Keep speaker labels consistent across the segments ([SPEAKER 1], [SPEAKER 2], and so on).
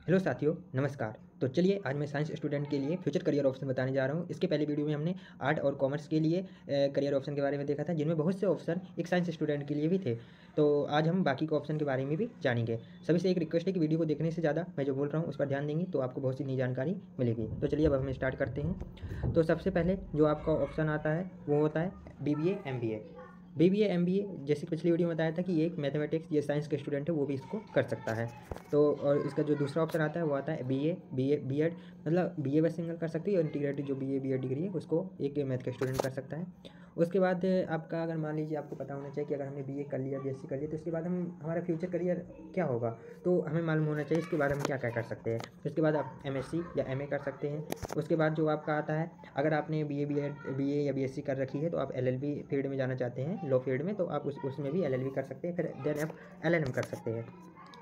[SPEAKER 1] Hello साथियों, नमस्कार। तो चलिए आज मैं साइंस स्टूडेंट के लिए फ्यूचर करियर ऑप्शन बताने जा रहा हूँ। इसके पहले वीडियो में हमने आर्ट और कॉमर्स के लिए करियर ऑप्शन के बारे में देखा था, जिनमें बहुत से ऑप्शन एक साइंस स्टूडेंट के लिए भी थे। तो आज हम बाकी के ऑप्शन के बारे में भी जानेंगे। सभी से एक रिक्वेस्ट है कि वीडियो को देखने से ज़्यादा मैं जो बोल रहा हूँ उस पर ध्यान देंगे तो आपको बहुत सी नई जानकारी मिलेगी। तो चलिए अब हम स्टार्ट करते हैं। तो सबसे पहले जो आपका ऑप्शन आता है वो होता है BBA MBA। BBA MBA जैसे पिछली वीडियो में बताया था कि एक मैथमेटिक्स या साइंस के स्टूडेंट है वो भी इसको कर सकता है। तो और इसका जो दूसरा ऑप्शन आता है वो आता है BA BEd, मतलब BA बस सिंगल कर सकते हैं और इंटीग्रेटेड जो BA BEd डिग्री है उसको एक मैथ का स्टूडेंट कर सकता है। उसके बाद आपका अगर मान लीजिए आपको पता होना चाहिए कि अगर हमने BA कर लिया BSc कर लिया तो इसके बाद हम हमारा फ्यूचर करियर क्या होगा, तो हमें मालूम होना चाहिए इसके बाद हम क्या क्या कर सकते हैं। इसके बाद आप MSc या MA कर सकते हैं। उसके बाद जो आपका आता है, अगर आपने BA या BSc कर रखी है तो आप LLB फील्ड में जाना चाहते हैं, लॉ फील्ड में, तो आप उसमें भी LLB कर सकते हैं। फिर देन आप LLM कर सकते हैं।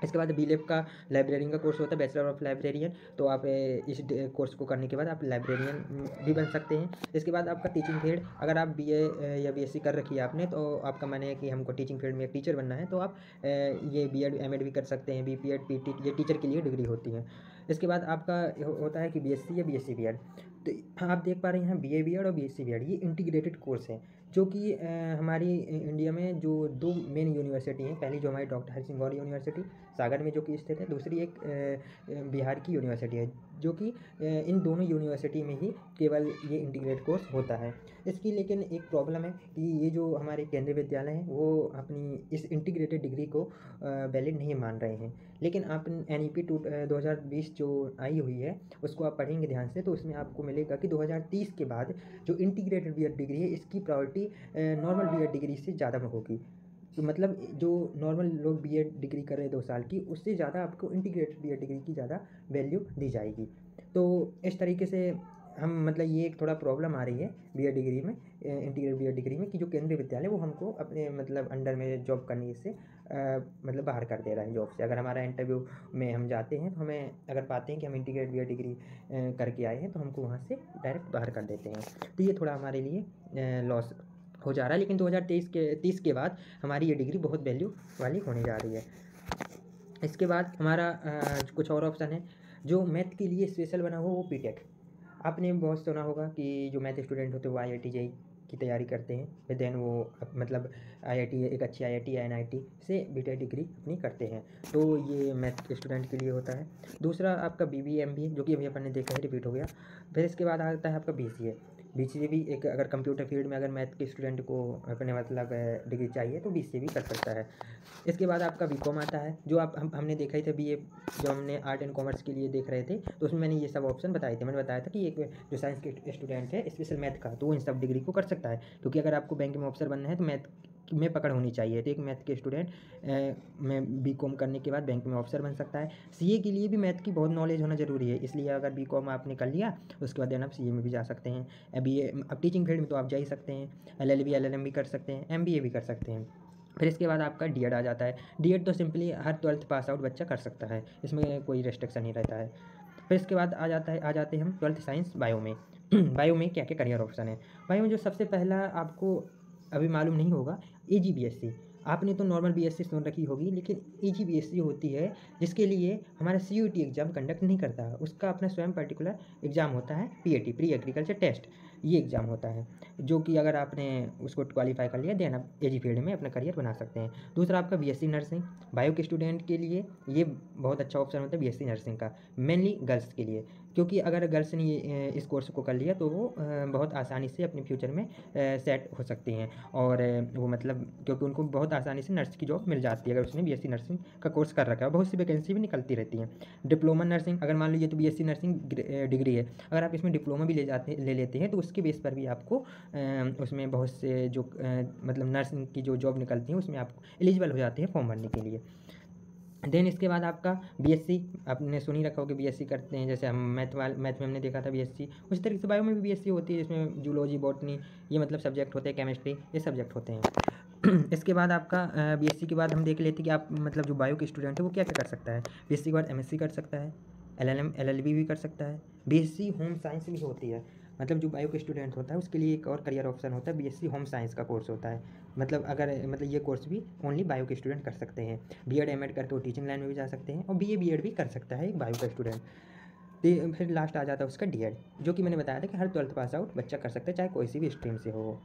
[SPEAKER 1] इसके बाद BLab का लाइब्रेरियन का कोर्स होता है, बैचलर ऑफ लाइब्रेरियन। तो आप इस कोर्स को करने के बाद आप लाइब्रेरियन भी बन सकते हैं। इसके बाद आपका टीचिंग फील्ड, अगर आप BA या BSc कर रखी है आपने, तो आपका माने है कि हमको टीचिंग फील्ड में एक टीचर बनना है, तो आप ये BEd MAd भी कर सकते हैं। BPEd PT ये टीचर के लिए डिग्री होती है। इसके बाद आपका होता है कि BSc या BSc BEd। तो आप देख पा रहे हैं यहाँ BA BEd और BSc BEd ये इंटीग्रेटेड कोर्स है, जो कि हमारी इंडिया में जो दो मेन यूनिवर्सिटी हैं। पहली जो हमारी डॉक्टर हरि सिंह गौर यूनिवर्सिटी सागर में जो कि स्थित है, दूसरी एक बिहार की यूनिवर्सिटी है, जो कि इन दोनों यूनिवर्सिटी में ही केवल ये इंटीग्रेटेड कोर्स होता है। इसकी लेकिन एक प्रॉब्लम है कि ये जो हमारे केंद्रीय विद्यालय हैं वो अपनी इस इंटीग्रेटेड डिग्री को वैलिड नहीं मान रहे हैं। लेकिन आप NEP 2020 जो आई हुई है उसको आप पढ़ेंगे ध्यान से, तो उसमें आपको मिलेगा कि 2030 के बाद जो इंटीग्रेटेड BEd डिग्री है इसकी प्रायोरिटी नॉर्मल BEd डिग्री से ज़्यादा होगी। तो मतलब जो नॉर्मल लोग BEd डिग्री कर रहे हैं 2 साल की, उससे ज़्यादा आपको इंटीग्रेटेड BEd डिग्री की ज़्यादा वैल्यू दी जाएगी। तो इस तरीके से हम मतलब ये एक थोड़ा प्रॉब्लम आ रही है BEd डिग्री में, इंटीग्रेटेड BEd डिग्री में, कि जो केंद्रीय विद्यालय वो हमको अपने मतलब अंडर में जॉब करने से मतलब बाहर कर दे रहा है जॉब से। अगर हमारा इंटरव्यू में हम जाते हैं तो हमें अगर पाते हैं कि हम इंटीग्रेटेड BEd डिग्री करके आए हैं तो हमको वहाँ से डायरेक्ट बाहर कर देते हैं। तो ये थोड़ा हमारे लिए लॉस हो जा रहा है। लेकिन 2030 के बाद हमारी ये डिग्री बहुत वैल्यू वाली होने जा रही है। इसके बाद हमारा कुछ और ऑप्शन है जो मैथ के लिए स्पेशल बना हुआ, वो BTech। आपने बहुत सुना होगा कि जो मैथ स्टूडेंट होते हैं वो IIT JEE की तैयारी करते हैं, फिर देन वो मतलब IIT एक अच्छी IIT या NIT से BTech डिग्री अपनी करते हैं। तो ये मैथ स्टूडेंट के लिए होता है। दूसरा आपका BBA MBA जो कि अभी अपन ने देखा है, रिपीट हो गया। फिर इसके बाद आता है आपका BCA भी एक, अगर कंप्यूटर फील्ड में अगर मैथ के स्टूडेंट को अपने मतलब डिग्री चाहिए तो BCA भी कर सकता है। इसके बाद आपका BCom आता है, जो आप हमने देखा ही था BA, जो हमने आर्ट एंड कॉमर्स के लिए देख रहे थे, तो उसमें मैंने ये सब ऑप्शन बताए थे। मैंने बताया था कि एक जो साइंस के स्टूडेंट है स्पेशल मैथ का, तो वो इन सब डिग्री को कर सकता है, क्योंकि अगर आपको बैंक में ऑफिसर बनना है तो मैथ में पकड़ होनी चाहिए। तो एक मैथ के स्टूडेंट में BCom करने के बाद बैंक में ऑफिसर बन सकता है। CA के लिए भी मैथ की बहुत नॉलेज होना ज़रूरी है, इसलिए अगर BCom आपने कर लिया उसके बाद देन आप CA में भी जा सकते हैं। अब टीचिंग फील्ड में तो आप जा ही सकते हैं, LLB LLM भी कर सकते हैं, MBA भी कर सकते हैं। फिर इसके बाद आपका DED आ जाता है। DED तो सिंपली हर 12th पास आउट बच्चा कर सकता है, इसमें कोई रेस्ट्रिक्शन नहीं रहता है। फिर इसके बाद आ जाते हैं हम 12th साइंस बायो में। बायो में क्या क्या करियर ऑप्शन है। बायो में जो सबसे पहला आपको अभी मालूम नहीं होगा, AG-BSc। आपने तो नॉर्मल BSc सुन रखी होगी, लेकिन AG-BSc होती है जिसके लिए हमारा CUET एग्ज़ाम कंडक्ट नहीं करता है, उसका अपना स्वयं पर्टिकुलर एग्ज़ाम होता है, PAT प्री एग्रीकल्चर टेस्ट। ये एग्ज़ाम होता है जो कि अगर आपने उसको क्वालिफाई कर लिया देन आप AG फील्ड में अपना करियर बना सकते हैं। दूसरा आपका BSc नर्सिंग, बायो के स्टूडेंट के लिए ये बहुत अच्छा ऑप्शन होता है BSc नर्सिंग का, मेनली गर्ल्स के लिए, क्योंकि अगर गर्ल्स ने इस कोर्स को कर लिया तो वो बहुत आसानी से अपने फ्यूचर में सेट हो सकती हैं। और वो मतलब क्योंकि उनको बहुत आसानी से नर्स की जॉब मिल जाती है अगर उसने BSc नर्सिंग का कोर्स कर रखा है। बहुत सी वैकेंसी भी निकलती रहती हैं। डिप्लोमा नर्सिंग, अगर मान लीजिए तो BSc नर्सिंग डिग्री है, अगर आप इसमें डिप्लोमा भी ले लेते हैं तो उसके बेस पर भी आपको उसमें बहुत से जो मतलब नर्सिंग की जो जॉब निकलती हैं उसमें आप एलिजिबल हो जाते हैं फॉर्म भरने के लिए। देन इसके बाद आपका BSc, आपने सुन ही रखा होगा BSc करते हैं, जैसे हम मैथ में हमने देखा था BSc, उसी तरीके से बायो में भी BSc होती है, जिसमें जूलॉजी बॉटनी ये मतलब सब्जेक्ट होते हैं, केमिस्ट्री ये सब्जेक्ट होते हैं। इसके बाद आपका BSc के बाद हम देख लेते हैं कि आप मतलब जो बायो के स्टूडेंट है वो क्या क्या कर सकता है। BSc के बाद MSc कर सकता है, LLM LLB भी कर सकता है, BSc होम साइंस भी होती है। मतलब जो बायो के स्टूडेंट होता है उसके लिए एक और करियर ऑप्शन होता है, BSc होम साइंस का कोर्स होता है। मतलब अगर मतलब ये कोर्स भी ओनली बायो के स्टूडेंट कर सकते हैं। B.Ed M.Ed करके वो टीचिंग लाइन में भी जा सकते हैं और BA B.Ed भी कर सकता है एक बायो का स्टूडेंट। फिर लास्ट आ जाता है उसका D.Ed, जो कि मैंने बताया था कि हर 12th पास आउट बच्चा कर सकता है, चाहे कोई सी भी स्ट्रीम से हो।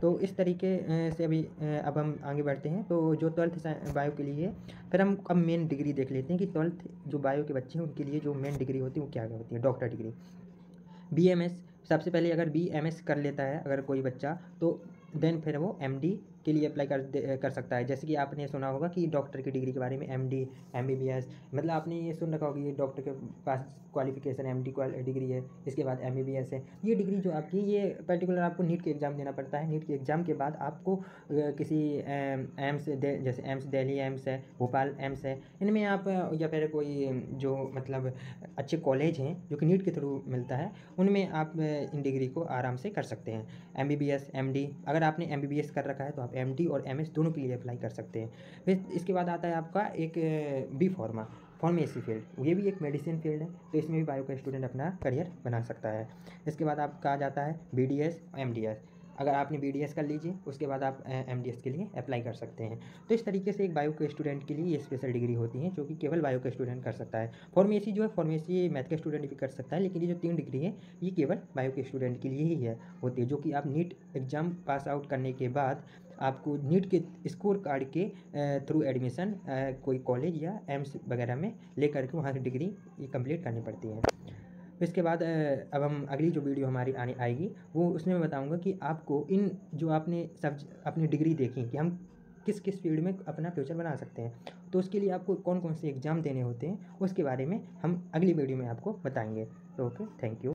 [SPEAKER 1] तो इस तरीके से अभी अब हम आगे बढ़ते हैं। तो जो 12th बायो के लिए, फिर हम अब मेन डिग्री देख लेते हैं कि 12th जो बायो के बच्चे हैं उनके लिए जो मेन डिग्री होती है वो क्या क्या होती है। डॉक्टर डिग्री, BMS, सबसे पहले अगर BMS कर लेता है अगर कोई बच्चा, तो देन फिर वो MD के लिए अप्लाई कर सकता है। जैसे कि आपने सुना होगा कि डॉक्टर की डिग्री के बारे में MD MBBS, मतलब आपने ये सुन रखा होगा ये डॉक्टर के पास क्वालिफिकेशन MD डिग्री है, इसके बाद MBBS है। ये डिग्री जो आपकी, ये पर्टिकुलर आपको नीट के एग्ज़ाम देना पड़ता है। नीट के एग्ज़ाम के बाद आपको किसी एम्स जैसे एम्स दिल्ली एम्स है, भोपाल एम्स है, इनमें आप या फिर कोई जो मतलब अच्छे कॉलेज हैं जो कि नीट के थ्रू मिलता है, उनमें आप इन डिग्री को आराम से कर सकते हैं। MBBS MD, अगर आपने MBBS कर रखा है तो आप MD और MS दोनों के लिए अप्लाई कर सकते हैं। फिर इसके बाद आता है आपका एक B फार्मा, फार्मेसी फील्ड, ये भी एक मेडिसिन फील्ड है, तो इसमें भी बायो का स्टूडेंट अपना करियर बना सकता है। इसके बाद आपका आ जाता है BDS MDS, अगर आपने BDS कर लीजिए उसके बाद आप MDS के लिए अप्लाई कर सकते हैं। तो इस तरीके से एक बायो के स्टूडेंट के लिए ये स्पेशल डिग्री होती है जो कि केवल बायो का स्टूडेंट कर सकता है। फार्मेसी जो है, फार्मेसी मैथ के स्टूडेंट भी कर सकता है, लेकिन ये जो 3 डिग्री है ये केवल बायो के स्टूडेंट के लिए ही है होती है, जो कि आप नीट एग्ज़ाम पास आउट करने के बाद आपको नीट के स्कोर कार्ड के थ्रू एडमिशन कोई कॉलेज या एम्स वगैरह में लेकर के वहाँ की डिग्री ये कंप्लीट करनी पड़ती है। इसके बाद अब हम अगली जो वीडियो हमारी आने आएगी वो उसमें मैं बताऊंगा कि आपको इन जो आपने सब अपनी डिग्री देखी कि हम किस किस फील्ड में अपना फ्यूचर बना सकते हैं, तो उसके लिए आपको कौन कौन से एग्ज़ाम देने होते हैं उसके बारे में हम अगली वीडियो में आपको बताएंगे। तो ओके, थैंक यू।